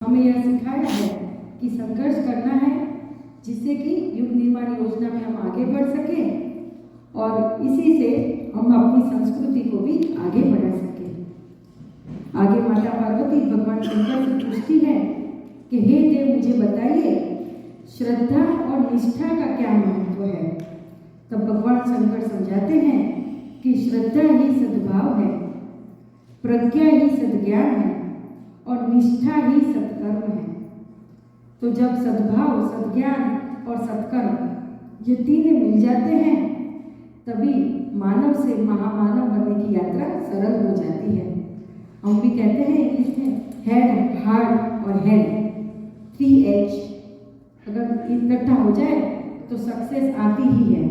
हमें यह सिखाया है कि संघर्ष करना है जिससे कि युग निर्माण योजना में हम आगे बढ़ सकें और इसी से हम अपनी संस्कृति को भी आगे बढ़ा सकें। आगे माता पार्वती भगवान शंकर से पूछती है कि हे देव मुझे बताइए श्रद्धा और निष्ठा का क्या महत्व है। तब भगवान शंकर समझाते हैं कि श्रद्धा ही सद्भाव है, प्रज्ञा ही सद्ज्ञान है और निष्ठा ही सत्कर्म है। तो जब सद्भाव, सद्ज्ञान और सत्कर्म ये तीन मिल जाते हैं तभी मानव से महामानव बनने की यात्रा सरल हो जाती है। हम भी कहते हैं इंग्लिश में हेड, हार्ट और हेड, 3H अगर इकट्ठा हो जाए तो सक्सेस आती ही है।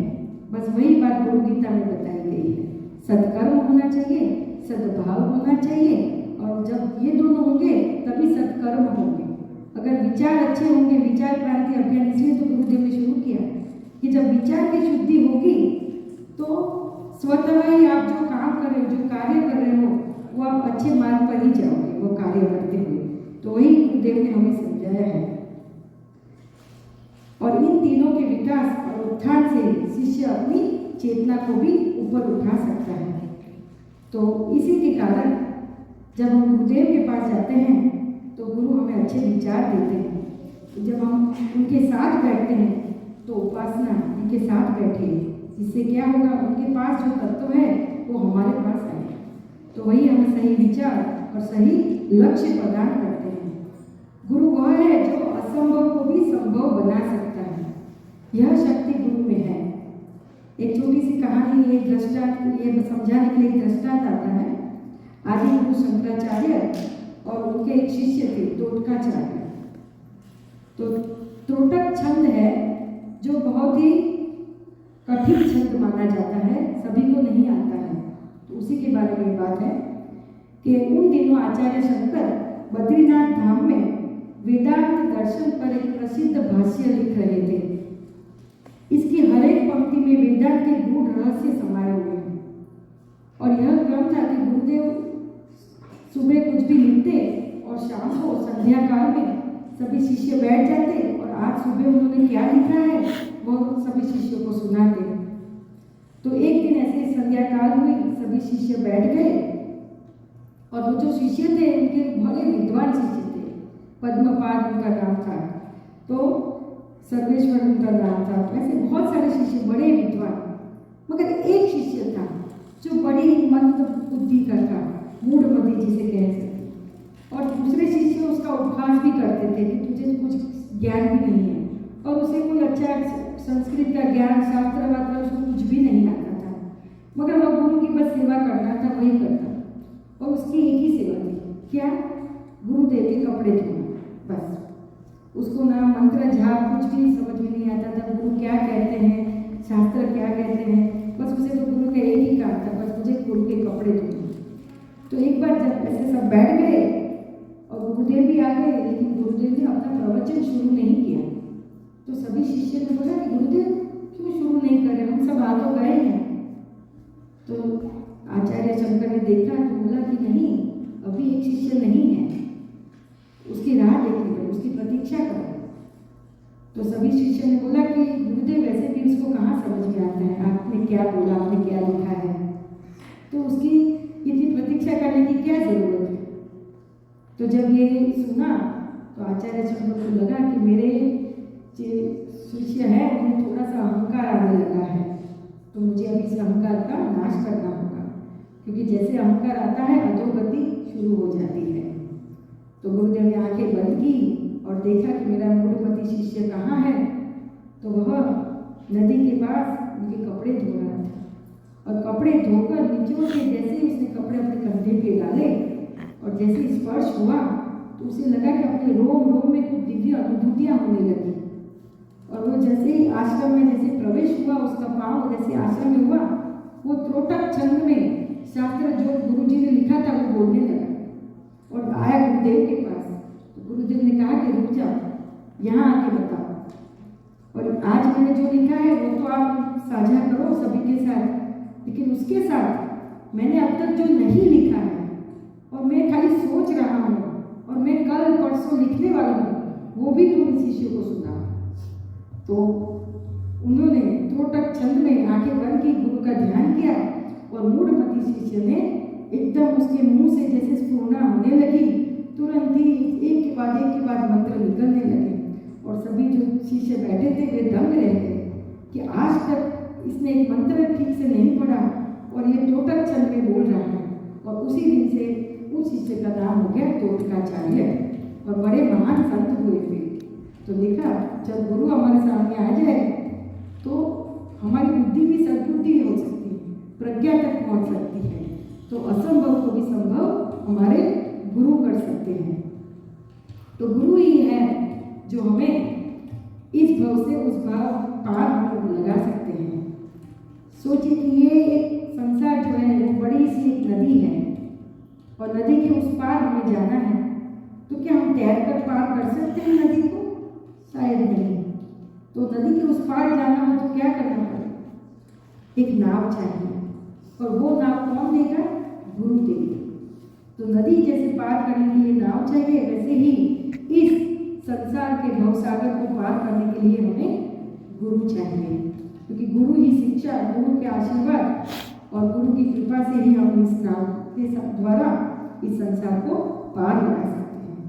बस वही बात गुरु गीता में बताई गई है। सत्कर्म होना चाहिए, सद्भाव होना चाहिए और जब ये दोनों होंगे तभी सत्कर्म होंगे। अगर विचार अच्छे होंगे, विचार क्रांति अभियान इसलिए तो गुरुदेव ने शुरू किया कि जब विचार की शुद्धि होगी तो स्वतः ही आप जो काम कर रहे हो, जो कार्य कर रहे हो वो आप अच्छे मार्ग पर ही जाओगे वो कार्य करते हुए। तो वही गुरुदेव ने हमें समझाया है। और इन तीनों के विकास और उत्थान से शिष्य अपनी चेतना को भी ऊपर उठा सकता है। तो इसी के कारण जब हम गुरुदेव के पास जाते हैं तो गुरु हमें अच्छे विचार देते हैं। जब हम उनके साथ बैठते हैं तो उपासना उनके साथ बैठे, इससे क्या होगा, उनके पास जो तत्व है वो हमारे पास आए तो वही हमें सही विचार और सही लक्ष्य प्रदान करते हैं। गुरु वह है जो असंभव को भी संभव बना सकता है। यह शक्ति गुरु में है। एक छोटी सी कहानी, एक दृष्टांत, ये समझाने के लिए एक दृष्टांत आता है। आदि गुरु शंकराचार्य और उनके एक शिष्य थे टोटकाचार्य। तो त्रोटक छंद है जो बहुत ही कठिन छंद माना जाता है, सभी को नहीं आता है। तो उसी के बारे में बात है कि उन दिनों आचार्य शंकर बद्रीनाथ धाम में वेदांत दर्शन पर एक प्रसिद्ध भाष्य लिख रहे थे। इसकी हर एक पंक्ति में वेदांत के गूढ़ रहस्य समाये हुए हैं। और यह क्रम था कि गुरुदेव सुबह कुछ भी लिखते और शाम को संध्या काल में सभी शिष्य बैठ जाते और आज सुबह उन्होंने क्या लिखा है वो सभी शिष्यों को सुनाते। तो एक दिन ऐसे संध्या काल हुई, सभी शिष्य बैठ गए और वो जो शिष्य थे उनके बड़े विद्वान शिष्य थे। पद्मपाद उनका नाम था, तो सर्वेश्वर उनका नाम था। ऐसे बहुत सारे शिष्य बड़े विद्वान, मगर एक शिष्य था जो बड़ी मंद बुद्धि का था, मूढ़मती जिसे कह सकते। और दूसरे शिष्य उसका उपहास भी करते थे कि तुझे कुछ ज्ञान भी नहीं है और उसे कोई अच्छा संस्कृत का ज्ञान, शास्त्र वास्त्र उसको कुछ भी नहीं आता था, मगर वह गुरु की बस सेवा करना था, वही करता। और उसकी एक ही सेवा थी, क्या, गुरुदेव के कपड़े धोना, बस। उसको ना मंत्र जाप कुछ भी समझ में नहीं आता था, गुरु क्या कहते हैं, शास्त्र क्या कहते हैं, बस उसे तो गुरु का एक ही काम था, बस मुझे गुरु के कपड़े धोने। तो एक बार जब ऐसे सब बैठ गए और गुरुदेव भी आ गए, लेकिन गुरुदेव ने अपना प्रवचन शुरू नहीं किया। तो सभी शिष्य ने बोला कि गुरुदेव क्यों शुरू नहीं कर रहे, हम सब आ तो गए हैं। तो आचार्य शंकर ने देखा तो बोला कि नहीं, अभी एक शिष्य नहीं है, उसकी राह देखनी पड़े, उसकी प्रतीक्षा करो। तो सभी शिष्य ने बोला कि गुरुदेव वैसे भी उसको कहाँ समझ में आता है, आपने क्या बोला, आपने क्या लिखा है, तो उसकी इतनी प्रतीक्षा करने की क्या जरूरत है। तो जब ये सुना तो आचार्य शंकर को लगा कि मेरे जो शिष्य है उन्हें थोड़ा सा अहंकार आने लगा है, तो मुझे अभी इस अहंकार का नाश करना होगा, क्योंकि जैसे अहंकार आता है अधोगति शुरू हो जाती है। तो गुरुदेव ने आंखें बंद की और देखा कि मेरा मूढ़मती शिष्य कहाँ है। तो वह नदी के पास उनके कपड़े धो रहा था और कपड़े धोकर निचोड़ के जैसे ही उसने कपड़े अपने कंधे पे डाले और जैसे स्पर्श हुआ तो उसे लगा कि अपने रोम रोम में कुछ दिव्य अनुभूतियाँ होने लगी। और वो जैसे ही आश्रम में जैसे प्रवेश हुआ, उसका पाँव जैसे आश्रम में हुआ, वो त्रोटक छंद में शास्त्र जो गुरुजी ने लिखा था वो बोलने लगा और आया गुरुदेव के पास। तो गुरुदेव ने कहा कि रुक जाओ, यहाँ आके बताओ, और आज मैंने जो लिखा है वो तो आप साझा करो सभी के साथ, लेकिन उसके साथ मैंने अब तक जो नहीं लिखा है और मैं खाली सोच रहा हूँ और तुम्हें कल परसों लिखने वाला हूँ वो भी तुम शिष्यों को सुनाओ। तो उन्होंने त्रोटक छंद में आंखें बंद की, गुरु का ध्यान किया और मूढ़मती शिष्य ने एकदम उसके मुंह से जैसे स्फूर्णा होने लगी, तुरंत ही एक के बाद मंत्र निकलने लगे और सभी जो शिष्य बैठे थे वे दंग रह गए कि आज तक इसने एक मंत्र ठीक से नहीं पढ़ा और ये त्रोटक छंद में बोल रहा है। और उसी दिन से उस शिष्य का नाम हो गया त्रोटकाचार्य और बड़े महान संत हुए थे। तो देखा, जब गुरु हमारे सामने आ जाए तो हमारी बुद्धि भी सद्बुद्धि हो सकती है, प्रज्ञा तक पहुंच सकती है, तो असंभव को भी संभव हमारे गुरु कर सकते हैं। तो गुरु ही है जो हमें इस भाव से उस भाव पार हम लगा सकते हैं। सोचिए कि ये एक संसार जो है वो बड़ी सी एक नदी है और नदी के उस पार हमें जाना है, तो क्या हम तैर कर पार कर सकते हैं नदी को? शायद नहीं। तो नदी के उस पार जाना हो तो क्या करना पड़ेगा? एक नाव चाहिए और वो नाव कौन देगा? गुरु देगा। तो नदी जैसे पार करने के लिए नाव चाहिए, वैसे ही इस संसार के भवसागर को पार करने के लिए हमें गुरु चाहिए, क्योंकि गुरु ही शिक्षा, गुरु के आशीर्वाद और गुरु की कृपा से ही हम इस नाव के द्वारा इस संसार को पार लगा सकते हैं।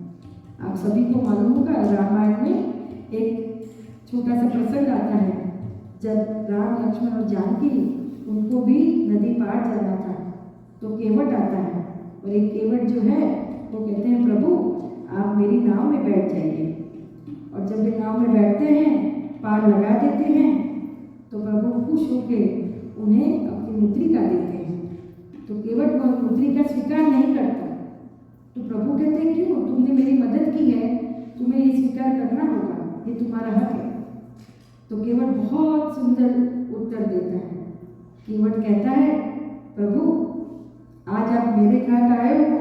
आप सभी को मालूम होगा, रामायण में एक छोटा सा प्रसंग आता है जब राम, लक्ष्मण और जानकी उनको भी नदी पार जाना था, तो केवट आता है और एक केवट जो है वो कहते हैं, प्रभु आप मेरी नाव में बैठ जाइए। और जब वे नाव में बैठते हैं, पार लगा देते हैं, तो प्रभु खुश होकर उन्हें अपनी मुद्रिका देते हैं। तो केवट वह मुद्रिका स्वीकार नहीं करता। तो प्रभु कहते हैं, क्यों? तुमने मेरी मदद की है, तुम्हें ये स्वीकार करना होगा, ये तुम्हारा हक है। तो केवट बहुत सुंदर उत्तर देता है। केवट कहता है, प्रभु आज आप मेरे घाट आए हो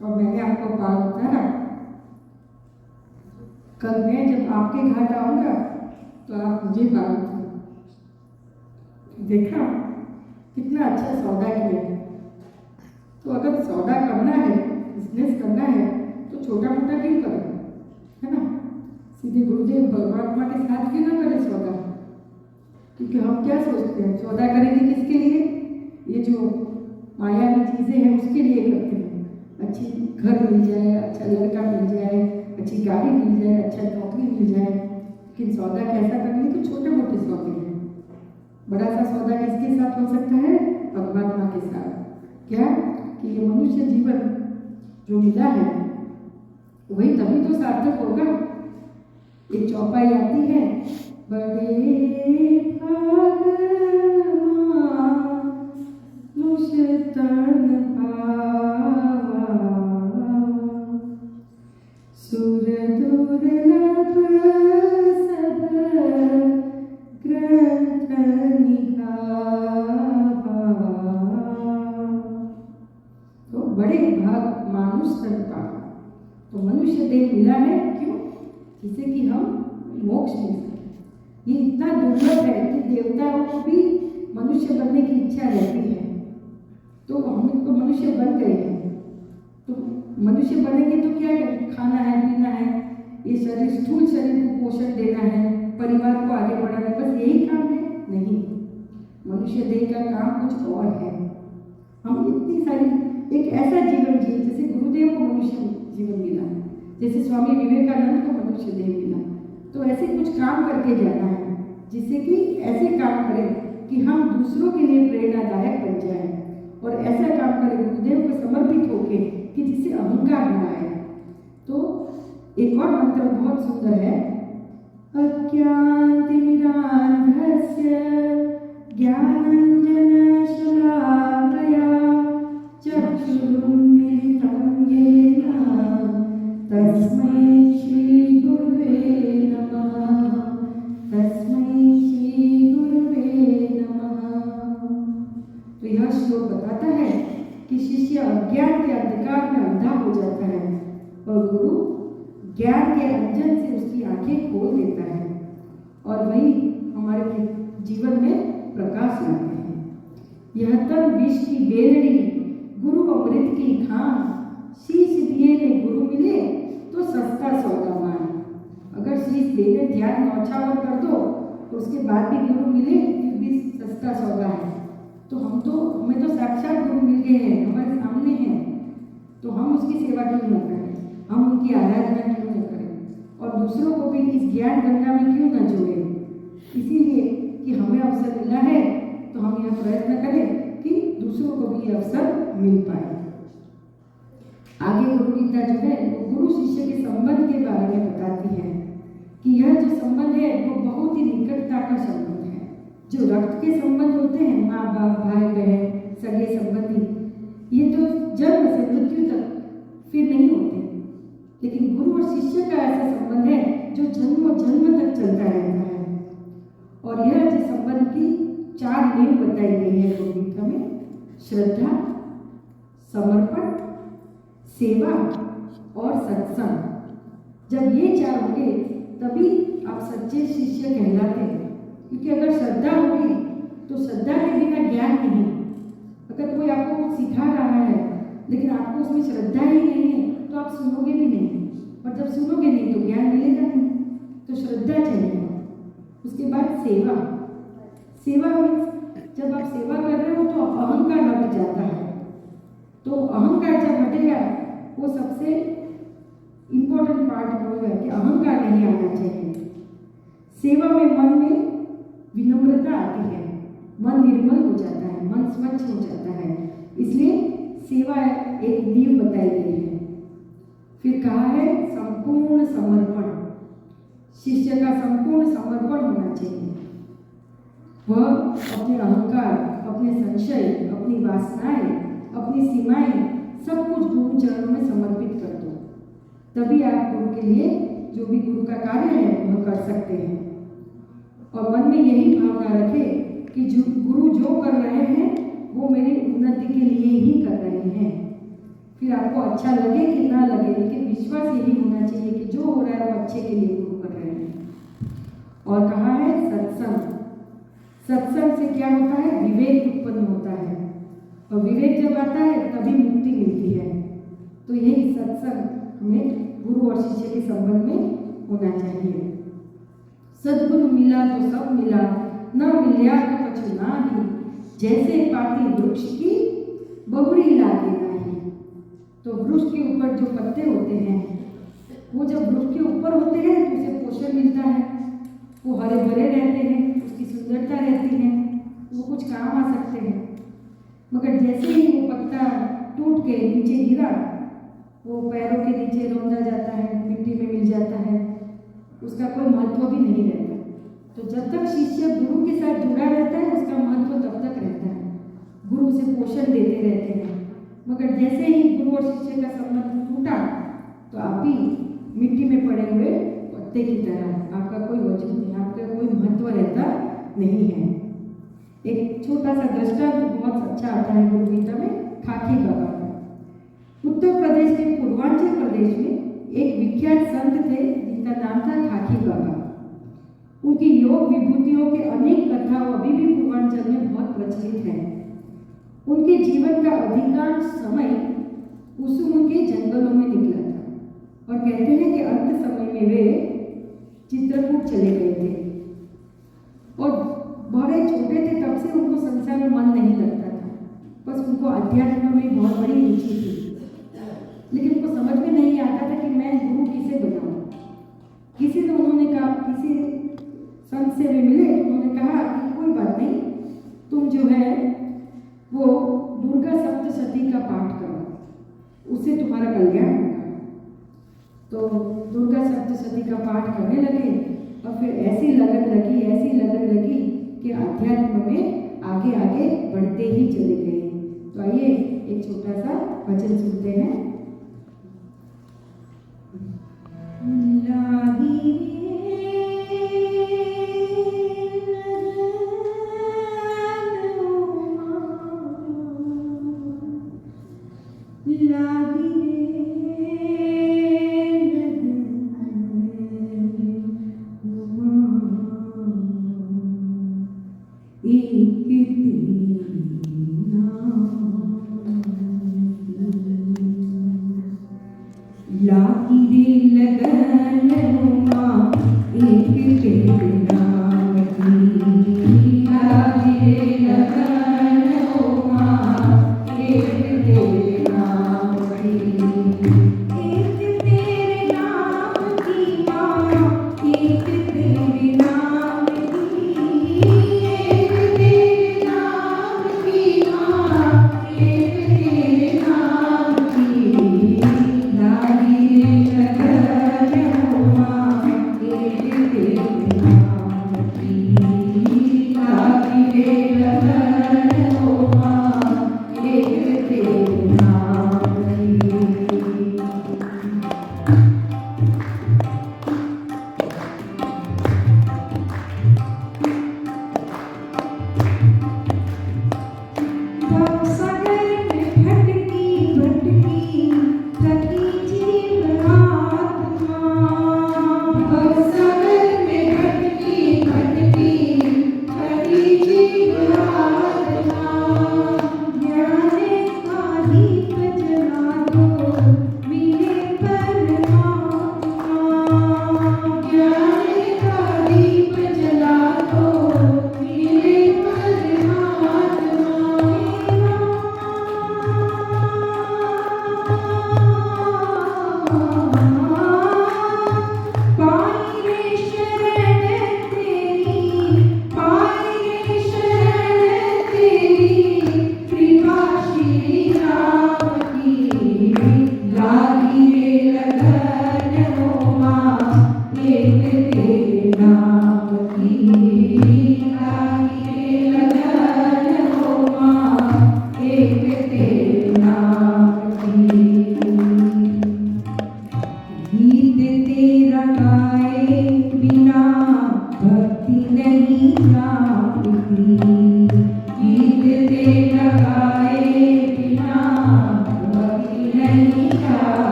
और मैंने आपको पार उतारा, कल मैं जब आपके घाट आऊंगा तो आप मुझे पार उतारो। देखा कितना अच्छा सौदा किया है। तो अगर सौदा करना है, बिजनेस करना है, तो छोटा मोटा क्यों करें, है ना? सीधे गुरुदेव परमात्मा के साथ क्यों ना करें सौदा? क्योंकि हम क्या सोचते हैं, सौदा करेंगे किसके लिए? ये जो मायावी चीज़ें हैं उसके लिए करते हैं। अच्छी घर मिल जाए, अच्छा लड़का मिल जाए, अच्छी गाड़ी मिल जाए, अच्छा नौकरी मिल जाए। लेकिन सौदा कैसा करेंगे? तो छोटे मोटे सौदे हैं। बड़ा सा सौदा किसके साथ हो सकता है? परमात्मा के साथ। क्या? कि ये मनुष्य जीवन जो मिला है वही तभी तो सार्थक होगा। एक चौपाई आती है, बड़े भाग तन पावा, सुर दुर्लभ सब ग्रंथ निगावा। तो बड़े भाग मानुष तन पावा। तो मनुष्य देह मिला है, क्यों? जिससे कि हम मोक्ष मिल सके। ये इतना दुर्लभ है कि देवताओं को भी मनुष्य बनने की इच्छा रहती है, तो हम तो मनुष्य बन गए हैं। तो मनुष्य बनेंगे तो क्या करें? खाना है, पीना है, ये शरीर, स्थूल शरीर को पोषण देना है, परिवार को आगे बढ़ाना, बस यही काम है? नहीं, मनुष्य देह का काम कुछ और है। हम इतनी सारी एक ऐसा जीवन जिए, जैसे गुरुदेव को मनुष्य जीवन मिला, जैसे स्वामी विवेकानंद को मनुष्य देह मिला, तो ऐसे कुछ काम करके जाना है, जिससे कि ऐसे काम करें कि हम दूसरों के लिए प्रेरणादायक बन जाए और ऐसा काम करें गुरुदेव को समर्पित होके कि जिससे अहंकार न आए। तो एक और मंत्र बहुत सुंदर है, अज्ञानतिमिरान्धस्य ज्ञानाञ्जनशलाकया चक्षुरुन्मीलितं येन तस्मै श्री गुरुवे नमः, तस्मै श्री गुरुवे नमः। तो यह श्लोक बताता है कि शिष्य अज्ञान के अंधकार में अंधा हो जाता है और गुरु ज्ञान के अंजन से उसकी आंखें खोल देता है और वही हमारे जीवन में प्रकाश लाते हैं। यह तन विष की बेलड़ी, गुरु अमृत की खान, शीश दिए ने गुरु मिले तो सस्ता सौदा मान। अगर शीश देने ध्यान नौछावर कर दो तो उसके बाद भी गुरु मिले फिर भी सस्ता सौदा है। तो हमें तो साक्षात गुरु मिल गए हैं, हमारे सामने हैं, तो हम उसकी सेवा क्यों न करें, हम उनकी आराधना क्यों न करें और दूसरों को भी इस ज्ञान गंगा में क्यों न जोड़ें। इसीलिए कि हमें अवसर मिला है तो हम यह प्रयत्न करें कि दूसरों को भी ये अवसर मिल पाए। आगे गुरु गीता जो है वो गुरु शिष्य के संबंध के बारे में बताती है कि यह जो संबंध है वो बहुत ही निकटता का संबंध है। जो रक्त के संबंध होते हैं, माँ बाप भाई बहन सगे संबंधी, ये तो जन्म से मृत्यु तक फिर नहीं होते, लेकिन गुरु और शिष्य का ऐसा संबंध है जो जन्म जन्म तक चलता रहता है। और यह जो संबंध की 4 नींव बताई गई है गुरु गीता में, श्रद्धा, समर्पण, सेवा और सत्संग। जब ये 4 होंगे तभी आप सच्चे शिष्य कहलाते हैं। क्योंकि अगर श्रद्धा होगी तो श्रद्धा के बिना ज्ञान नहीं। अगर कोई आपको कुछ सिखा रहा है लेकिन आपको उसमें श्रद्धा ही नहीं है तो आप सुनोगे भी नहीं, और जब सुनोगे नहीं तो ज्ञान मिलेगा नहीं। तो श्रद्धा चाहिए। उसके बाद सेवा। सेवा में जब आप सेवा कर रहे हो तो अहंकार हट जाता है। तो अहंकार जब हटेगा वो सबसे इम्पोर्टेंट पार्ट वो है कि अहंकार नहीं आना चाहिए। सेवा में मन में विनम्रता आती है, मन निर्मल हो जाता है, मन स्वच्छ हो जाता है। इसलिए सेवा एक नींव बताई गई है। फिर कहा है संपूर्ण समर्पण। शिष्य का संपूर्ण समर्पण होना चाहिए। वह अपने अहंकार, अपने संशय, अपनी वासनाएं, अपनी सीमाएं सब कुछ गुरु चरणों में समर्पित कर दो, तभी आप गुरु के लिए जो भी गुरु का कार्य है वह कर सकते हैं। और मन में यही भावना रखें कि जो गुरु जो कर रहे हैं वो मेरी उन्नति के लिए ही कर रहे हैं। फिर आपको अच्छा लगे कि ना लगे, लेकिन विश्वास यही होना चाहिए कि जो हो रहा है वो अच्छे के लिए गुरु कर रहे हैं। और कहा है सत्संग। सत्संग से क्या होता है? विवेक उत्पन्न होता है, और विवेक जब आता है तभी मुक्ति मिलती है। तो यही सत्संग हमें गुरु और शिष्य के संबंध में होना चाहिए। सद्गुरु मिला तो सब मिला, न मिल्या तो कछु नाही, जैसे पाती वृक्ष की बहुरी लागे नाही। तो वृक्ष के ऊपर जो पत्ते होते हैं वो जब वृक्ष के ऊपर होते हैं तो उसे पोषण मिलता है, वो हरे भरे रहते हैं, उसकी सुंदरता रहती है, वो कुछ काम आ सकते हैं। मगर जैसे ही वो पत्ता टूट के नीचे गिरा, वो पैरों के नीचे रौंदा जाता है, मिट्टी में मिल जाता है, उसका कोई महत्व भी नहीं रहता। तो जब तक शिष्य गुरु के साथ जुड़ा रहता है उसका महत्व तब तक रहता है, गुरु उसे पोषण देते रहते हैं। मगर जैसे ही गुरु और शिष्य का संबंध टूटा तो आप भी मिट्टी में पड़े हुए पत्ते की तरह, आपका कोई वजूद नहीं, आपका कोई महत्व रहता नहीं है। एक छोटा सा दृष्टांत बहुत अच्छा आता है गुरु गीता में, खाकी बाबा का। उत्तर प्रदेश के पूर्वांचल प्रदेश में एक विख्यात संत थे जिनका नाम था खाकी बाबा। उनकी योग विभूतियों के अनेक कथा अभी भी पूर्वांचल में बहुत प्रचलित है। उनके जीवन का अधिकांश समय कुसुम के जंगलों में निकला था, और कहते हैं कि अंत समय में वे चित्रकूट चले गए थे। और बड़े छोटे थे तब से उनको संसार में मन नहीं लगता था, बस उनको अध्यात्म में बहुत बड़ी रुचि थी। लेकिन उनको समझ में नहीं आता था कि मैं गुरु किसे बनाऊं। किसी ने उन्होंने कहा, किसी संत से वे मिले, उन्होंने कहा कि कोई बात नहीं, तुम जो है वो दुर्गा सप्तशती का पाठ करो, उससे तुम्हारा कल्याण होगा। तो दुर्गा सप्तशती का पाठ करने लगे और फिर ऐसी लगन लगी कि अध्यात्म में आगे आगे बढ़ते ही चले गए। तो आइए एक छोटा सा भजन सुनते हैं।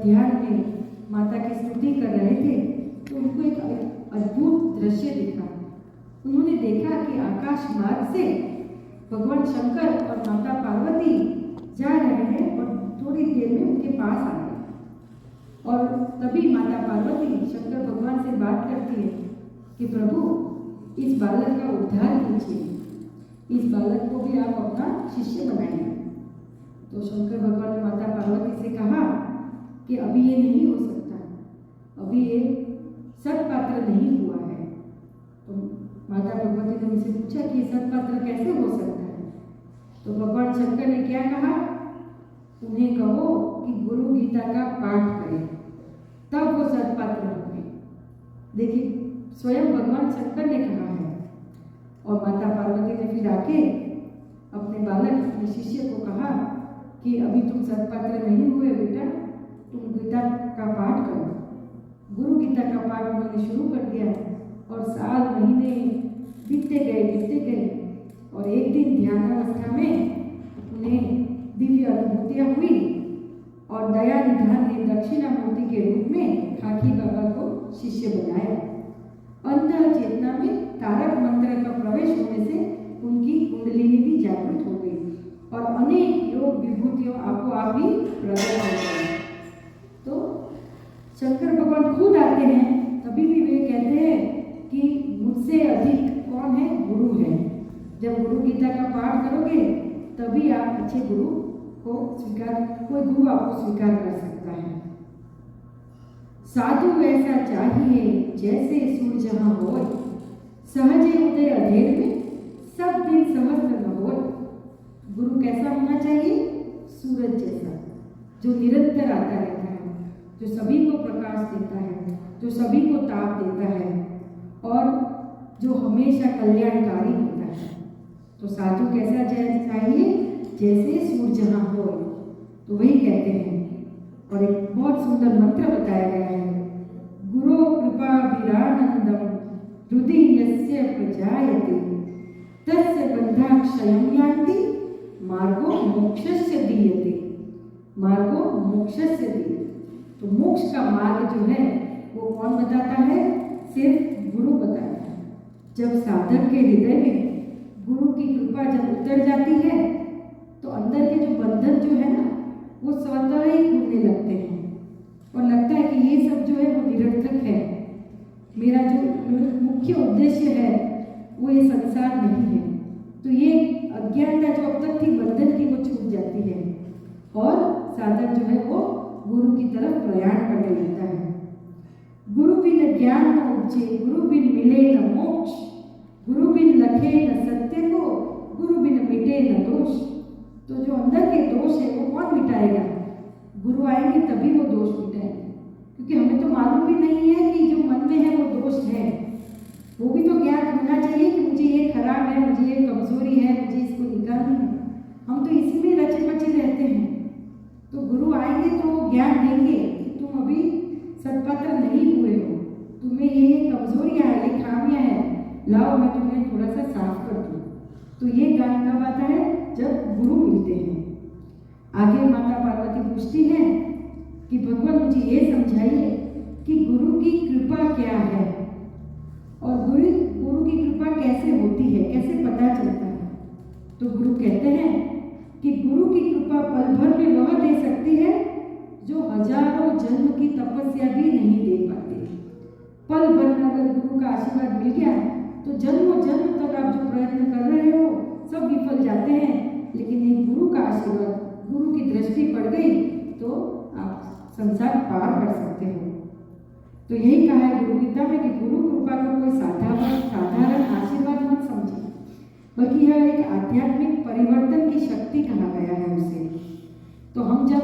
ध्यान में माता की स्तुति कर रहे थे तो उनको एक अद्भुत दृश्य दिखा। उन्होंने देखा कि आकाश मार्ग से भगवान शंकर और माता पार्वती जा रहे हैं और थोड़ी देर में उनके पास आ गए। और तभी माता पार्वती शंकर भगवान से बात करती है कि प्रभु इस बालक का उद्धार कीजिए, इस बालक को भी आप अपना शिष्य बनाइए। तो शंकर भगवान ने माता पार्वती से कहा कि अभी ये नहीं हो सकता, अभी ये सत्पात्र नहीं हुआ है। तो माता भगवती ने उनसे पूछा कि ये सत्पात्र कैसे हो सकता है। तो भगवान शंकर ने क्या कहा, उन्हें कहो कि गुरु गीता का पाठ करें, तब वो सत्पात्र होंगे। देखिए स्वयं भगवान शंकर ने कहा है। और माता पार्वती ने फिर आके अपने बालक अपने शिष्य को कहा कि अभी तुम सत्पात्र नहीं हुए बेटा, तुम गीता का पाठ करो। गुरु गीता का पाठ उन्होंने शुरू कर दिया और साल महीने बीतते गए और एक दिन ध्यानावस्था में उन्हें दिव्य अनुभूतियाँ हुई और दया निधान ने दक्षिणामूर्ति के रूप में खाकी बाबा को शिष्य बनाया। अंतः चेतना में तारक मंत्र का प्रवेश होने से उनकी कुंडलिनी भी जागृत हो गई और अनेक योग विभूतियों आपो आप ही प्रकट हो गई। तो शंकर भगवान खुद आते हैं, तभी भी वे कहते हैं कि मुझसे अधिक कौन है, गुरु है। जब गुरु गीता का पाठ करोगे तभी आप अच्छे गुरु को स्वीकार, कोई गुरु आपको स्वीकार कर सकता है। साधु वैसा चाहिए जैसे सूरज जहाँ होय, सहजे उदय अधेर में सब दिन सहस्त्र न होय। गुरु कैसा होना चाहिए, सूरज जैसा, जो निरंतर आता रहता है, जो सभी को प्रकाश देता है, जो सभी को ताप देता है और जो हमेशा कल्याणकारी होता है। तो साधु कैसा चाहिए, जैसे सूरज जहाँ हो। तो वही कहते हैं। और एक बहुत सुंदर मंत्र बताया गया है, गुरु कृपा विरानंदम हृदि यस्य प्रजायते तस्य बंधा क्षयं यान्ति मार्गो मोक्षस्य दीयते। मार्गो मोक्षस्य दीयते। तो मोक्ष का मार्ग जो है वो कौन बताता है, सिर्फ गुरु बताता है। जब साधक के हृदय में गुरु की कृपा जब उतर जाती है तो अंदर के जो बंधन जो है ना वो स्वतः ही खुलने लगते हैं और लगता है कि ये सब जो है वो निरर्थक है, मेरा जो मुख्य उद्देश्य है वो ये संसार नहीं है। तो ये अज्ञानता जो अब तक थी बंधन की वो छूट जाती है और साधक जो है वो गुरु की तरफ प्रयाण करने लगता है। गुरु बिन ज्ञान न उपजे, गुरु बिन मिले न मोक्ष, गुरु बिन लखे न सत्य को, गुरु बिन मिटे न दोष। तो जो अंदर के दोष है वो कौन मिटाएगा, गुरु आएंगे तभी वो दोष मिटाएंगे। क्योंकि हमें तो मालूम भी नहीं है कि जो मन में है वो दोष है, वो भी तो ज्ञान होना चाहिए कि मुझे ये खराब है, मुझे ये कमजोरी है, मुझे इसको निकालनी है। हम तो इसी में रचे बचे रहते हैं। तो गुरु आएंगे तो ज्ञान देंगे, तुम अभी सत्पात्र नहीं हुए हो, तुम्हें ये कमजोरियाँ हैं, ये खामियाँ हैं, लाओ मैं तुम्हें थोड़ा सा साफ कर दूँ। तो ये ज्ञान कब आता है, जब गुरु मिलते हैं। आगे माता पार्वती पूछती हैं कि भगवान मुझे ये समझाइए कि गुरु की कृपा क्या है और गुरु की कृपा कैसे होती है, कैसे पता चलता है। तो गुरु कहते हैं कि गुरु की कृपा पल भर में वह दे सकती है जो हजारों जन्म की तपस्या भी नहीं दे पाते। पल भर में अगर गुरु का आशीर्वाद मिल गया तो जन्मों जन्म तक आप जो प्रयत्न कर रहे हो सब विफल जाते हैं। लेकिन एक गुरु का आशीर्वाद, गुरु की दृष्टि पड़ गई तो आप संसार पार कर सकते हो। तो यही कहा है गुरु गीता में कि गुरु कृपा को कोई साधारण आशीर्वाद मत समझे, बल्कि यह एक आध्यात्मिक परिवर्तन की शक्ति कहा गया है उसे। तो हम जब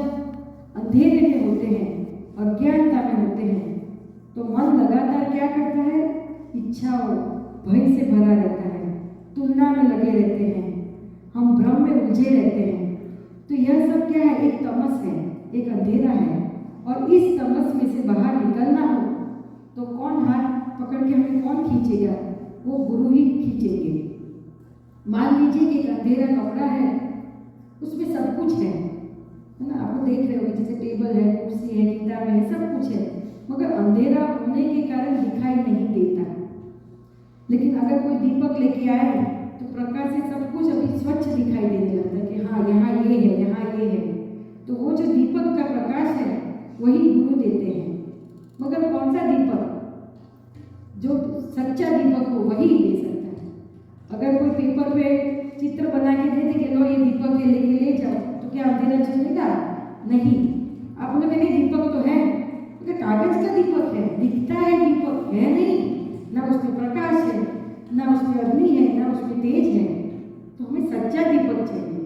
अंधेरे में होते हैं, अज्ञानता में होते हैं, तो मन लगातार क्या करता है, इच्छाओं भय से भरा रहता है, तुलना में लगे रहते हैं, हम भ्रम में उलझे रहते हैं। तो यह सब क्या है, एक तमस है, एक अंधेरा है। और इस तमस में से बाहर निकलना हो तो कौन हाथ पकड़ के हमें कौन खींचेगा, वो गुरु ही खींचेंगे। मान लीजिए कि एक अंधेरा कमरा है, उसमें सब कुछ है, है ना। आप देख रहे हो जैसे टेबल है, कुर्सी है, किताब है, सब कुछ है, मगर अंधेरा होने के कारण दिखाई नहीं देता। लेकिन अगर कोई दीपक लेके आए तो प्रकाश से सब कुछ अभी स्वच्छ दिखाई देने लगता है कि हाँ यहाँ ये है, यहाँ ये है। तो वो जो दीपक का प्रकाश है वही गुरु देते हैं। मगर कौन सा दीपक? जो सच्चा दीपक हो वही दे सकता है। अगर कोई पेपर पे चित्र बना के दे दे कि लो ये दीपक है, लेके ले जाओ, तो क्या अंधेरा चलेगा? नहीं। आप लोग कहेंगे दीपक तो है, तो कागज का दीपक है, दिखता है, दीपक है नहीं, ना उसमें प्रकाश है, ना उसमें अग्नि है, ना उसमें तेज है। तो हमें सच्चा दीपक चाहिए।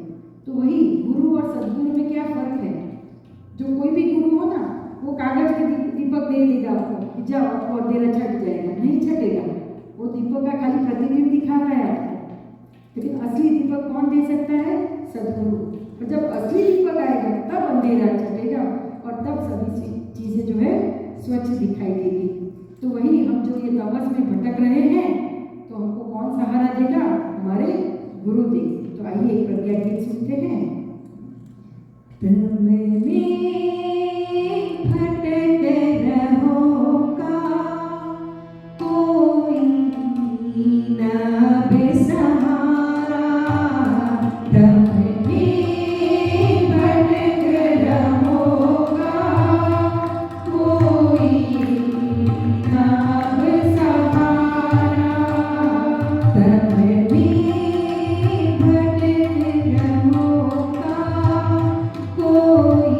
तो वही गुरु और सद्गुरु में क्या फर्क है? जो कोई भी गुरु हो ना, वो कागज के दीपक दे देगा आपको कि जाओ आपको अंधेरा छट जाएगा, नहीं छटेगा। वो दीपक का खाली प्रतिबिंब दिखा रहा है आपको। लेकिन असली दीपक कौन दे सकता है? सद्गुरु। और जब असली दीपक आएगा तब अंधेरा छटेगा और तब सभी चीजें जो है स्वच्छ दिखाई देगी। तो वही हम जो ये तमस में भटक रहे हैं, तो हमको कौन सहारा देगा? हमारे गुरुदेव। तो आइए एक प्रज्ञा गीत सुनते हैं। तम में भटक रहोगा कोई न बेसहारा, तम में भटक रहोगा कोई न बेसहारा, तम में भटक रहोगा कोई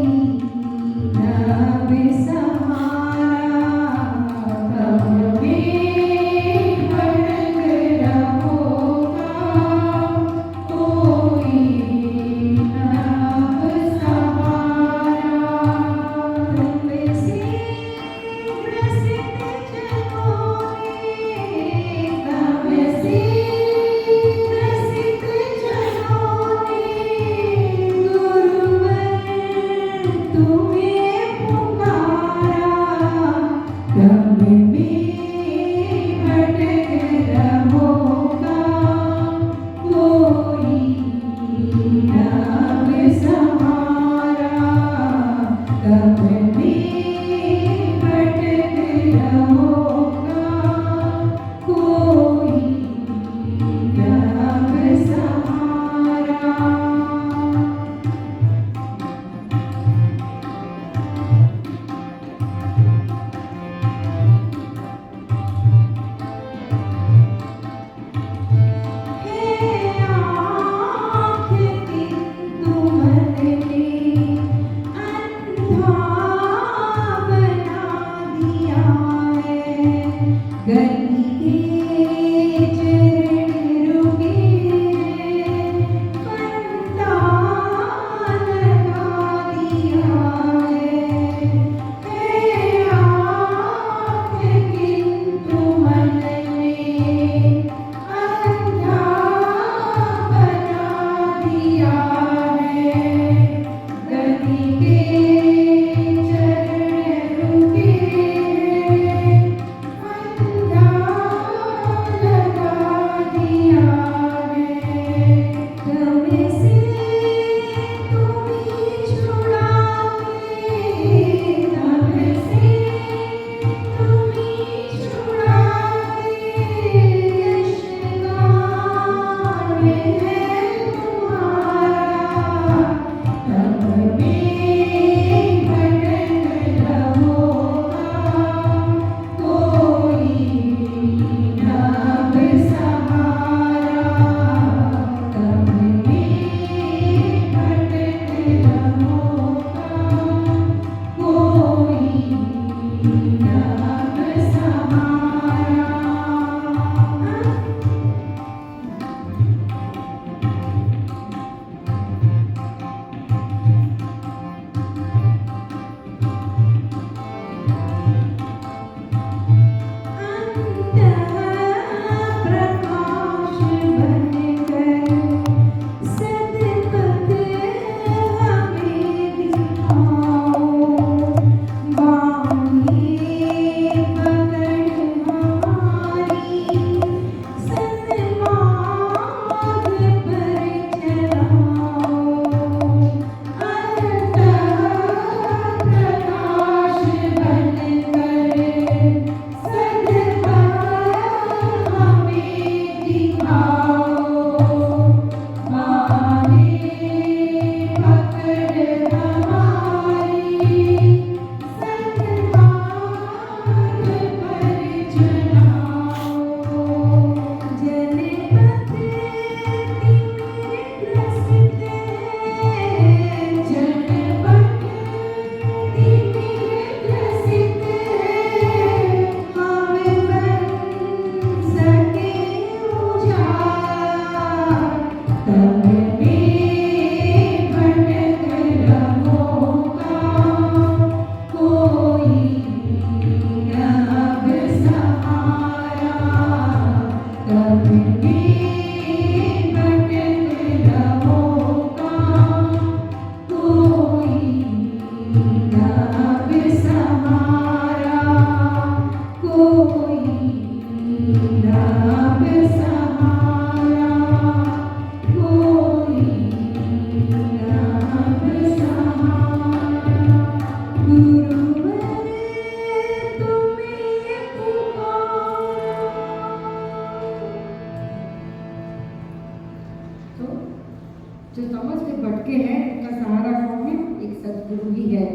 जो तमस में भटके हैं उनका सहारा कौन है? एक सद्गुरु ही है,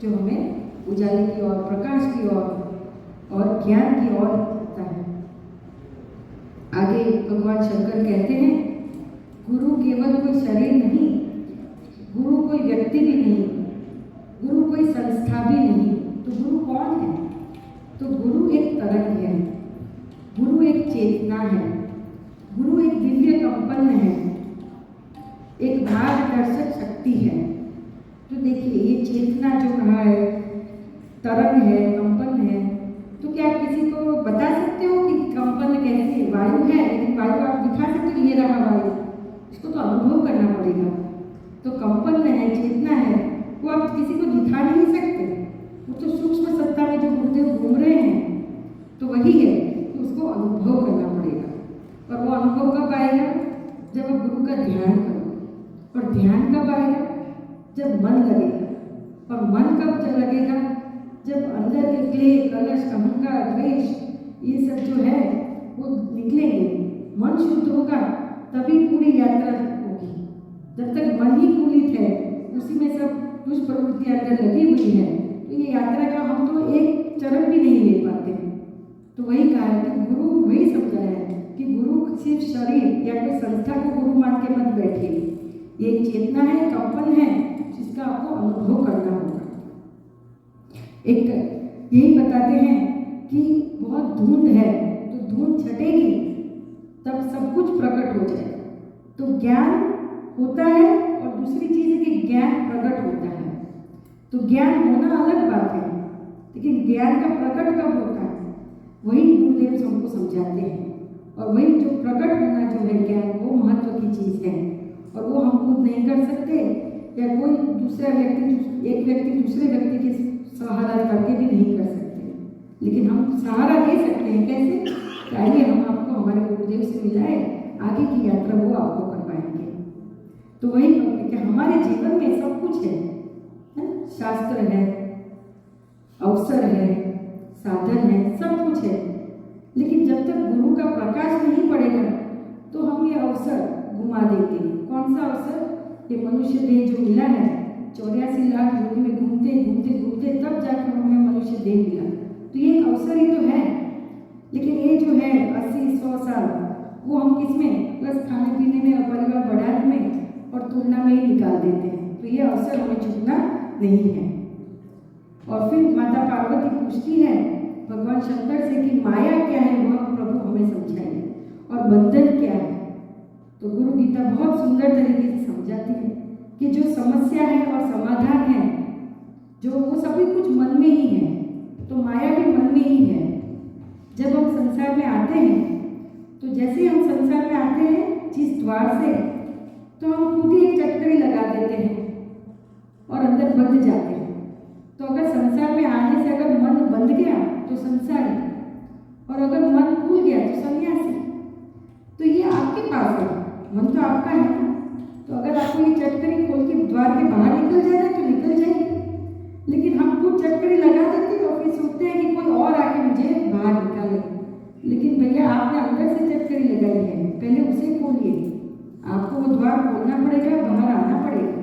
जो हमें उजाले की ओर, प्रकाश की ओर और ज्ञान की ओर करता है। आगे भगवान शंकर कहते हैं, गुरु केवल कोई शरीर नहीं, गुरु कोई व्यक्ति भी नहीं, गुरु कोई संस्था भी नहीं। तो गुरु कौन है? तो गुरु एक तरंग है, गुरु एक चेतना है, गुरु एक दिव्य कंपन है, एक मार्गदर्शक शक्ति है। तो देखिए, ये चेतना जो रहा है, तरंग है, कंपन है, तो क्या आप किसी को बता सकते हो कि कंपन कैसी है? वायु है, लेकिन वायु आप दिखा सकते हो, ये रहा वायु, इसको तो अनुभव करना पड़ेगा। तो कंपन है, चेतना है, वो आप किसी को दिखा नहीं सकते, वो तो सूक्ष्म सत्ता में जो गुरुदेव घूम रहे हैं, तो वही है कि उसको अनुभव करना पड़ेगा। और वो अनुभव कब आएगा? जब आप गुरु का ध्यान करो। और ध्यान कब आएगा? जब मन लगेगा। और मन कब लगेगा? जब अंदर के क्लेश, कलश, अहंकार, द्वेष, ये सब जो है वो निकलेंगे, मन शुद्ध होगा, तभी पूरी यात्रा होगी। जब तक मन ही कुलित है, उसी में सब दुष्प्रवृत्तियां अंदर लगी हुई है, तो ये यात्रा का हम तो एक चरण भी नहीं ले पाते। तो वही कहा है कि गुरु, वही समझाया है कि गुरु सिर्फ शरीर या कोई संस्था को गुरु मान के मत बैठिए। ये एक चेतना है, कंपन है, जिसका आपको अनुभव करना होगा। एक यही बताते हैं कि बहुत धुंध है, तो धुंध छटेगी तब सब कुछ प्रकट हो जाएगा। तो ज्ञान होता है और दूसरी चीज है कि ज्ञान प्रकट होता है। तो ज्ञान होना अलग बात है, लेकिन ज्ञान का प्रकट कब होता है, वही गुरुदेव हमको समझाते हैं। और वही जो प्रकट होना जो है ज्ञान, वो महत्व की चीज है। और वो हम खुद नहीं कर सकते, या कोई दूसरा व्यक्ति, एक व्यक्ति दूसरे व्यक्ति के सहारा करके भी नहीं कर सकते, लेकिन हम सहारा दे सकते हैं। कैसे? चाहिए हम आपको हमारे गुरुदेव से मिलाए, आगे की यात्रा वो आपको करवाएंगे। तो वही कि हमारे जीवन में सब कुछ है, शास्त्र है, अवसर है, साधन है, सब कुछ है, लेकिन जब तक गुरु का प्रकाश नहीं पड़ेगा तो हम ये अवसर घुमा देंगे। कौन सा अवसर? ये मनुष्य देह जो मिला है, 84 लाख योनि में घूमते घूमते घूमते तब जाकर हमें मनुष्य देह मिला। तो ये एक अवसर ही तो है, लेकिन ये जो है 80-100 साल, वो हम किसमें? बस खाने पीने में और परिवार बढ़ाने में और तुलना में ही निकाल देते हैं। तो ये अवसर हमें चूकना नहीं है। और फिर माता पार्वती पूछती है भगवान शंकर से कि माया क्या है, वह प्रभु हमें समझाइए, और बंधन क्या है। तो गुरु गीता बहुत सुंदर तरीके से समझाती है कि जो समस्या है और समाधान है, जो वो सभी कुछ मन में ही है। तो माया भी मन में ही है। जब हम संसार में आते हैं, तो जैसे हम संसार में आते हैं जिस द्वार से, तो हम खुद ही एक चटकरी लगा देते हैं और अंदर बंध जाते हैं। तो अगर संसार में आने से अगर मन बंध गया तो संसारी, और अगर मन खुल गया तो सन्यासी। तो ये आपके पास है, मन तो आपका है। तो अगर आपको ये चटकरी खोल के द्वार के बाहर निकल जाए तो निकल जाएगी, लेकिन हम खुद चटकरी लगा देते हैं और फिर सोचते हैं कि कोई और आके मुझे बाहर निकाले। लेकिन भैया, आपने अंदर से चटकरी लगाई है, पहले उसे खोलिए। आपको वो द्वार खोलना पड़ेगा, बाहर आना पड़ेगा,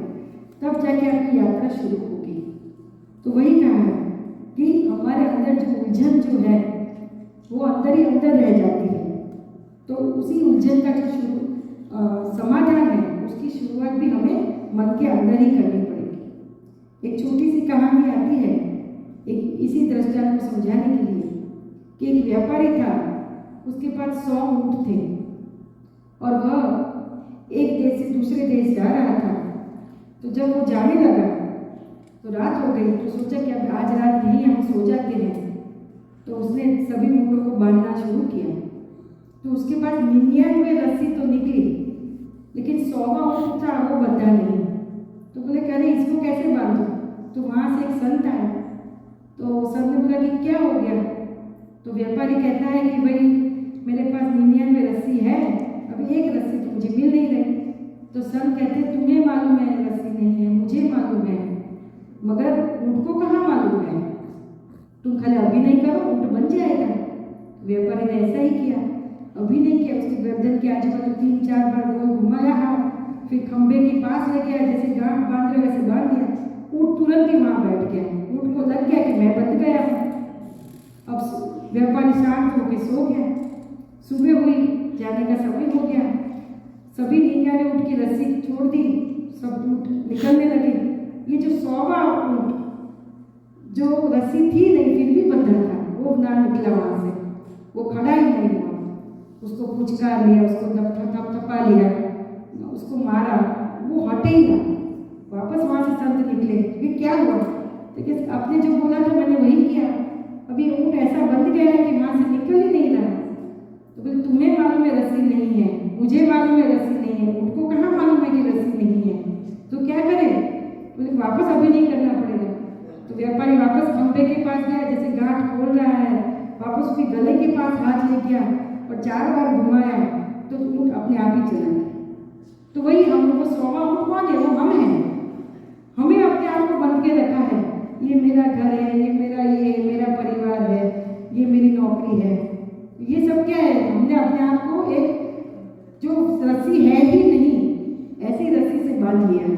तब जाके आपकी यात्रा शुरू होगी। तो वही कहा है कि हमारे अंदर जो उलझन जो है वो अंदर ही अंदर रह जाती है। तो उसी उलझन का जो समाधान है, उसकी शुरुआत भी हमें मन के अंदर ही करनी पड़ेगी। एक छोटी सी कहानी आती है एक इसी दृष्टांत को समझाने के लिए कि एक व्यापारी था, उसके पास 100 ऊंट थे और वह एक देश से दूसरे देश जा रहा था। तो जब वो जाने लगा तो रात हो गई, तो सोचा कि अब आज रात नहीं हम सो जाते हैं। तो उसने सभी ऊँटों को बांधना शुरू किया। तो उसके पास 99 रस्सी तो निकली, लेकिन 100वां ऊँट था वो बंधा नहीं। तो बोले कह रहे इसको कैसे बांधो? तो वहाँ से एक संत आया। तो संत ने बोला कि क्या हो गया? तो व्यापारी कहता है कि भाई मेरे पास 99 रस्सी है, अभी एक रस्सी तो मुझे मिल नहीं रही। तो संत कहते हैं तुम्हें मालूम है रस्सी नहीं है, मुझे मालूम है, मगर ऊँट को कहाँ मालूम है? तुम खाली अभिनय करो, ऊँट बन जाएगा। व्यापारी ने ऐसा ही किया, अभिनय किया। उसके गर्दन के आजू बाजू 3-4 बार गोल घुमाया हाथ, फिर खंबे के पास ले गया, जैसे गांठ बांध रहे वैसे बांध दिया। ऊँट तुरंत ही वहाँ बैठ गया। ऊँट को लग गया कि मैं बंध गया हूँ। अब व्यापारी शांत होकर सो गया। सुबह हुई, जाने का समय हो गया। सभी निकाय ने ऊँट की रस्सी छोड़ दी, सब ऊँट निकलने लगे। ये जो 100वां ऊँट जो रस्सी थी नहीं फिर भी बंधा था, वो ना निकला वहाँ से, वो खड़ा ही नहीं हुआ। उसको पुचकार लिया, उसको थपथपा लिया, उसको मारा, वो हटे ही ना। वापस वहाँ से संत निकले, फिर क्या हुआ? देखिए आपने जो बोला था मैंने वही किया। अभी ऊँट ऐसा बंध गया है कि वहाँ से निकल ही नहीं रहा। तो बोले तुम्हें मालूम है रस्सी नहीं है, मुझे मालूम है रस्सी नहीं है, ऊँट को कहाँ मालूम है कि रस्सी नहीं है, तो क्या करे? बोले वापस अभी नहीं करना पड़ेगा। तो व्यापारी वापस खंबे के पास गया, जैसे गांठ खोल रहा है, वापस उसके गले के पास हाथ ले गया और 4 बार घुमाया तो ऊँट अपने आप ही चला गया। तो वही हम लोग 100वां ऊँट कौन है? वो हम हैं। हमें अपने आप को बंध के रखा है। ये मेरा घर है, ये मेरा परिवार है, ये मेरी नौकरी है, ये सब क्या है? हमने अपने आप को एक जो रस्सी है ही नहीं ऐसी रस्सी से बांध लिया है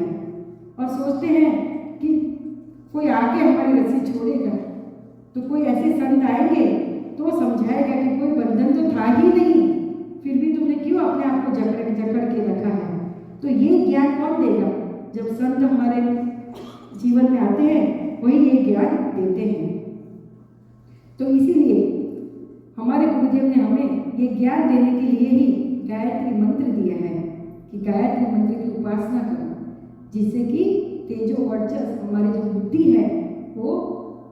और सोचते हैं कि कोई आके हमारी रस्सी छोड़ेगा। तो कोई ऐसे संत आएंगे तो समझाएगा कि कोई बंधन तो था ही नहीं, फिर भी तुमने क्यों अपने आप को जकड़ के रखा है। तो ये ज्ञान कौन देगा? जब संत हमारे जीवन में आते हैं वही ये ज्ञान देते हैं। तो इसीलिए हमारे गुरुदेव ने हमें ये ज्ञान देने के लिए ही गायत्री मंत्र दिया है कि गायत्री मंत्र की उपासना करो, जिससे कि तेजो वर्चस्व हमारी जो बुद्धि है वो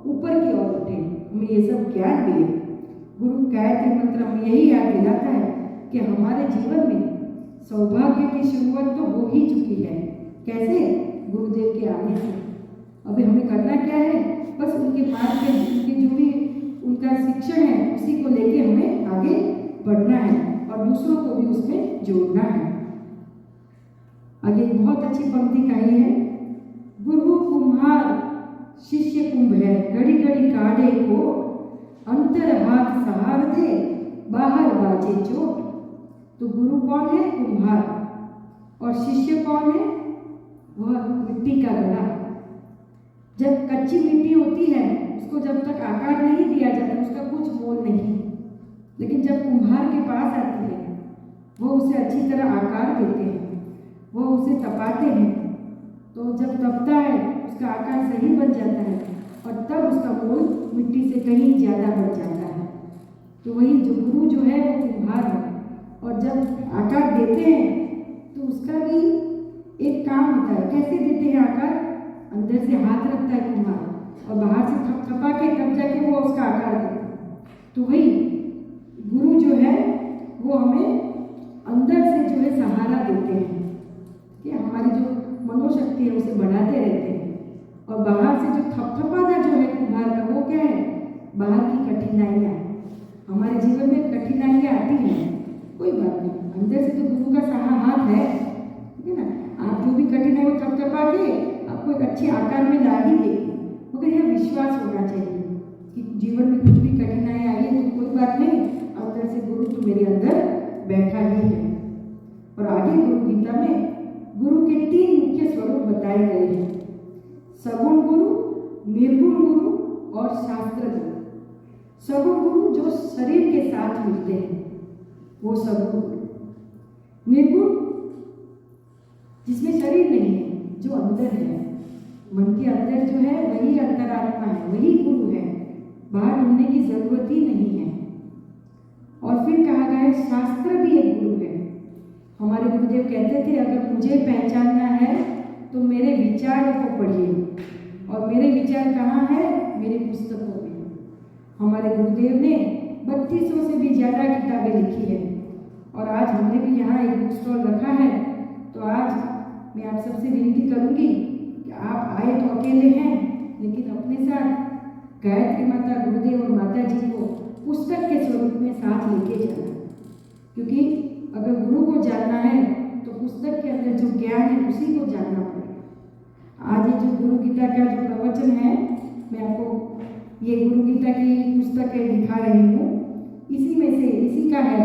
ऊपर की ओर उठे, हमें ये सब ज्ञान मिले। गुरु गायत्री मंत्र हमें यही याद दिलाता है कि हमारे जीवन में सौभाग्य की शुरुआत तो हो ही चुकी है। कैसे? गुरुदेव के आने से। अभी हमें करना क्या है? बस उनके पास के उनके जो भी उनका शिक्षण है उसी को लेके हमें आगे बढ़ना है और दूसरों को भी उसमें जोड़ना है। आगे बहुत अच्छी पंक्ति कही है, गुरु कुम्हार शिष्य कुंभ है, घड़ी घड़ी काढ़े कोट, अंतर हाथ सहार दे, बाहर बाजे चोट। तो गुरु कौन है? कुम्हार। और शिष्य कौन है? वह मिट्टी का घड़ा। जब कच्ची मिट्टी होती है उसको जब तक आकार नहीं दिया जाता उसका कुछ मोल नहीं, लेकिन जब कुम्हार के पास आती है वो उसे अच्छी तरह आकार देते हैं, वो उसे तपाते हैं, तो जब तपता है उसका आकार सही बन जाता है और तब उसका मोल मिट्टी से कहीं ज़्यादा बढ़ जाता है। तो वही जो गुरु जो है वो कुम्हार है और जब आकार देते हैं तो उसका भी एक काम होता है। कैसे देते हैं आकार? अंदर से हाथ रखता है कुम्हार और बाहर से थपथपा के तब जाके वो उसका आकार देता है। तो वही गुरु जो है वो हमें अंदर से जो है सहारा देते हैं कि हमारी जो मनोशक्ति है उसे बढ़ाते रहते हैं। और बाहर से जो थपथपाना जो है कुम्हार का वो क्या है? बाहर की कठिनाइयाँ। हमारे जीवन में कठिनाइयाँ आती हैं, कोई बात नहीं, अंदर से तो गुरु का सहारा हाथ है, ठीक है ना। आप जो भी कठिनाई वो थपथपा के आपको एक अच्छे आकार में ला ही देगी। मगर यह विश्वास होना चाहिए कि जीवन में कुछ भी कठिनाई आई है तो कोई बात नहीं, अंदर से गुरु तो मेरे अंदर बैठा ही है। और आगे गुरु गीता में गुरु के 3 मुख्य स्वरूप बताए गए हैं, सगुण गुरु, निर्गुण गुरु और शास्त्र गुरु। सगुण गुरु जो शरीर के साथ मिलते हैं वो सगुण गुरु। निर्गुण जिसमें शरीर नहीं है, जो अंदर है, मन के अंदर जो है वही अंतरात्मा है, वही गुरु है, बाहर ढूंढने की जरूरत ही नहीं है। और फिर कहा गया है शास्त्र भी एक गुरु है। हमारे गुरुदेव कहते थे अगर मुझे पहचानना है तो मेरे विचार को पढ़िए, और मेरे विचार कहाँ है? मेरे पुस्तकों में। हमारे गुरुदेव ने 3200 से भी ज़्यादा किताबें लिखी है और आज हमने भी यहाँ एक बुक स्टॉल रखा है। तो आज मैं आप सबसे विनती करूँगी कि आप आए तो अकेले हैं, लेकिन अपने साथ गायत्री माता, गुरुदेव और माता जी को पुस्तक के स्वरूप में साथ लेके जाना, क्योंकि अगर गुरु को जानना है तो पुस्तक के अंदर जो ज्ञान है उसी को जानना पड़ेगा। आज ये जो गुरु गीता का जो प्रवचन है, मैं आपको ये गुरु गीता की पुस्तक दिखा रही हूँ, इसी में से इसी का है।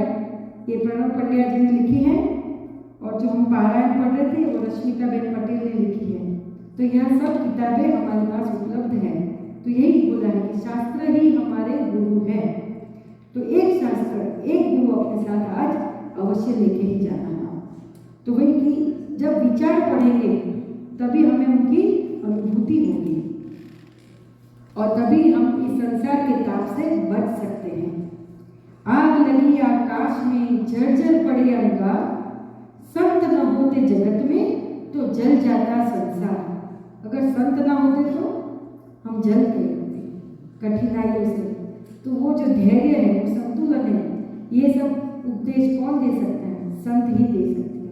ये प्रणव पंड्या जी ने लिखी है और जो हम पारायण पढ़ रहे थे वो रश्मिका बेन पटेल ने लिखी है। तो यह सब किताबें हमारे पास उपलब्ध है। तो यही बोला है कि शास्त्र ही हमारे गुरु है। तो एक शास्त्र, एक गुरु अपने साथ आज अवश्य लेके ही जाना है। तो वही कि जब विचार पढ़ेंगे तभी हमें उनकी अनुभूति होगी और तभी हम इस संसार के ताप से बच सकते हैं। आग लगी आकाश में, जर्जर पड़े अंगार, संत न होते जगत में तो जल जाता संसार। अगर संत ना होते तो हम जल गए होते कठिनाइयों से। तो वो जो धैर्य है, वो संतुलन है, ये सब उपदेश कौन दे सकता है? संत ही दे सकते हैं।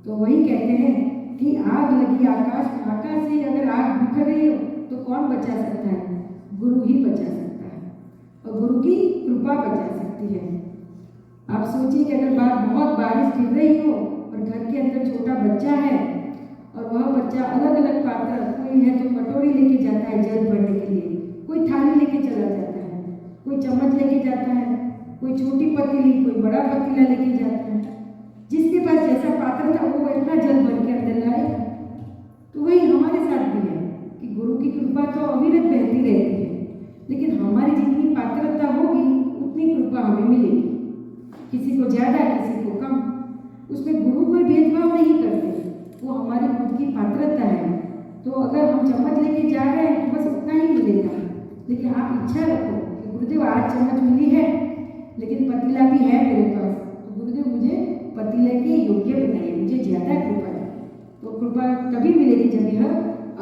तो वही कहते हैं कि आग लगी आकाश में, आकाश से अगर आग बिखर रही हो तो कौन बचा सकता है? गुरु ही बचा सकता है और गुरु की कृपा बचा सकती है। आप सोचिए कि अगर बहुत बारिश गिर रही हो और घर के अंदर छोटा बच्चा है और वह बच्चा अलग अलग पात्र, कोई है तो कटोरी लेके जाता है जल भरने के लिए, कोई थाली लेके चला जाता है, कोई चम्मच लेके जाता है, कोई छोटी पतीली, कोई बड़ा पतीला लेके जाता है। जिसके पास जैसा पात्र था वो इतना जल भर के अंदर लाएगा। तो वही हमारे साथ भी है कि गुरु की कृपा तो अविरत बहती रहती है, लेकिन हमारी जितनी पात्रता होगी उतनी कृपा हमें मिलेगी। किसी को ज़्यादा, किसी को कम, उसमें गुरु कोई भेदभाव नहीं करते, वो हमारी खुद की पात्रता है। तो अगर हम चम्मच लेके जा रहे हैं तो बस उतना ही मिलेगा, लेकिन आप इच्छा रखो कि गुरुदेव आज चम्मच मिली है लेकिन पतीला भी है मेरे पास, तो गुरुदेव मुझे पतीले के योग्य बनाइए, मुझे ज़्यादा कृपा है। तो कृपा तभी मिलेगी जब यह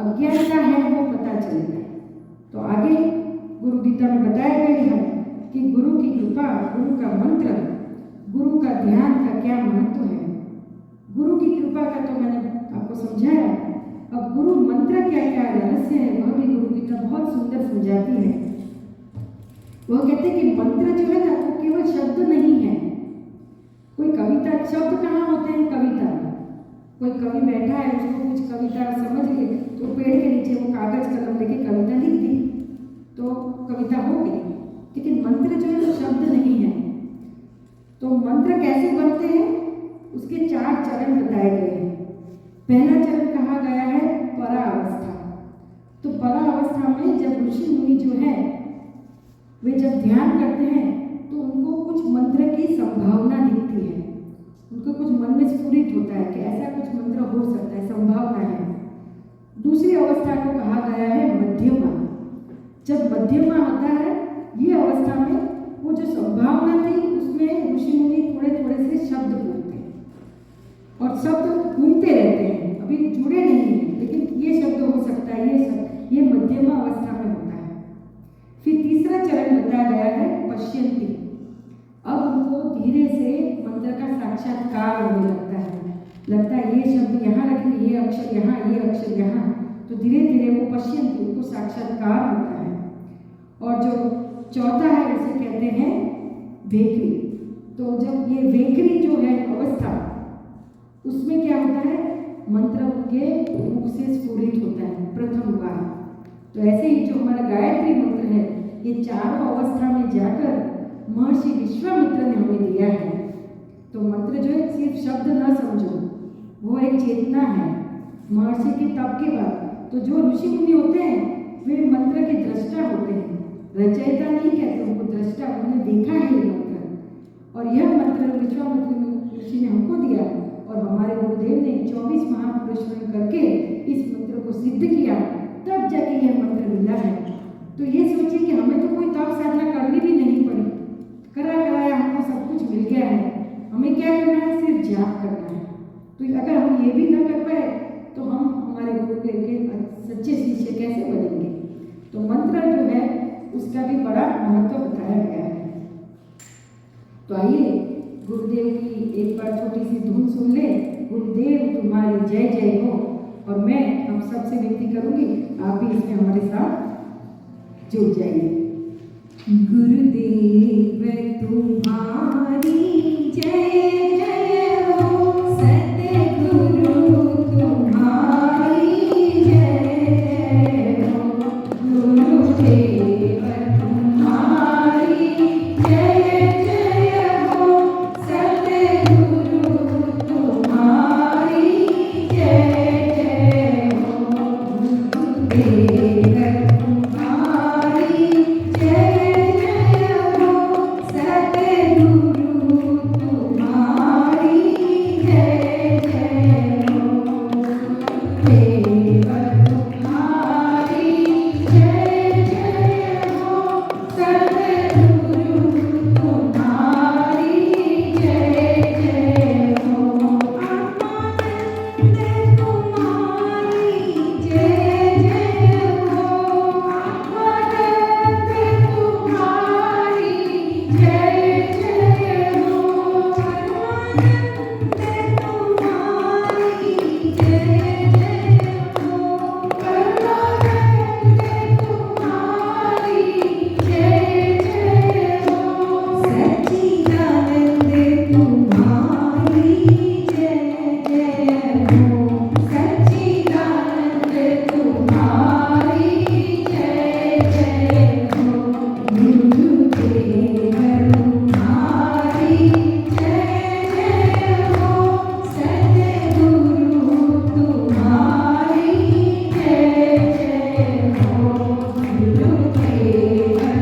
अज्ञानता है वो पता चलेगा। तो आगे गुरु गीता में बताया गया है कि गुरु की कृपा, गुरु का मंत्र, गुरु का ध्यान का क्या महत्व है। गुरु की कृपा का तो मैंने आपको समझाया। अब गुरु मंत्र क्या क्या रहस्य है वह भी गुरु गीता बहुत सुंदर समझाती है। वह कहते हैं कि मंत्र जो है ना वो केवल शब्द नहीं है। कोई कविता, शब्द कहाँ होते हैं? कविता में कोई कवि बैठा है, उसको कुछ कविता समझ ले तो पेड़ के नीचे वो कागज कलम लेके कविता लिख दी तो कविता हो गई। लेकिन मंत्र जो है वो शब्द नहीं है। तो मंत्र कैसे बनते हैं उसके 4 चरण बताए गए हैं। पहला चरण कहा गया है परावस्था। तो परावस्था में जब ऋषि मुनि जो है वे जब ध्यान करते हैं तो उनको कुछ मंत्र की संभावना दिखती है, उनको कुछ मन में स्फुरित होता है कि ऐसा कुछ मंत्र हो सकता है, संभावना है। दूसरी अवस्था को कहा गया है मध्यमा। जब मध्यमा होता है ये अवस्था में वो जो संभावना थी उसमें ऋषि मुनि थोड़े थोड़े से शब्द बोलते हैं और शब्द घूमते रहते हैं, अभी जुड़े नहीं हैं, लेकिन ये शब्द हो सकता है, ये शब्द, ये मध्यमा अवस्था में होता है। फिर तीसरा चरण बताया गया है पश्यंती। अब उनको धीरे से मंत्र का साक्षात्कार होने लगता है ये शब्द यहाँ रखें, ये अक्षर यहाँ, ये अक्षर यहाँ। तो धीरे धीरे वो पश्यंती, उनको साक्षात्कार होता है। और जो चौथा है उसे कहते हैं वेखरी। तो जब ये वेखरी जो है अवस्था, उसमें क्या होता है? मंत्र उनके मुख से स्फुरित होता है प्रथम बार। तो ऐसे ही जो हमारा गायत्री मंत्र है ये चारों अवस्था में जाकर महर्षि विश्वामित्र ने हमें दिया है। तो मंत्र जो है सिर्फ शब्द ना समझो, वो एक चेतना है। महर्षि के तप के बाद तो जो ऋषि मुनि होते हैं वे मंत्र के दृष्टा होते हैं, रचयिता नहीं कहते, उनको दृष्टा, उन्होंने देखा है ये मंत्र। और यह मंत्र विश्वामित्र ऋषि ने हमको दिया और हमारे गुरुदेव ने 24 महापुरुषों करके इस मंत्र को सिद्ध किया, तब जाके यह मंत्र मिला है। तो ये सोचिए कि हमें तो कोई तप साधना करनी भी नहीं पड़ी, कराया हमको सब कुछ मिल गया है, हमें क्या करना है? सिर्फ जाप करना है। तो अगर हम ये भी ना कर पाए तो हम हमारे गुरु के सच्चे शिष्य कैसे बनेंगे? तो मंत्र जो है उसका भी बड़ा महत्व बताया गया है। तो आइए गुरुदेव की एक बार छोटी सी धुन सुन ले। गुरुदेव तुम्हारी जय जय हो। और मैं हम सबसे विनती करूंगी आप भी इसमें हमारे साथ जुड़ जाइए। गुरुदेव तुम्हारी जय जय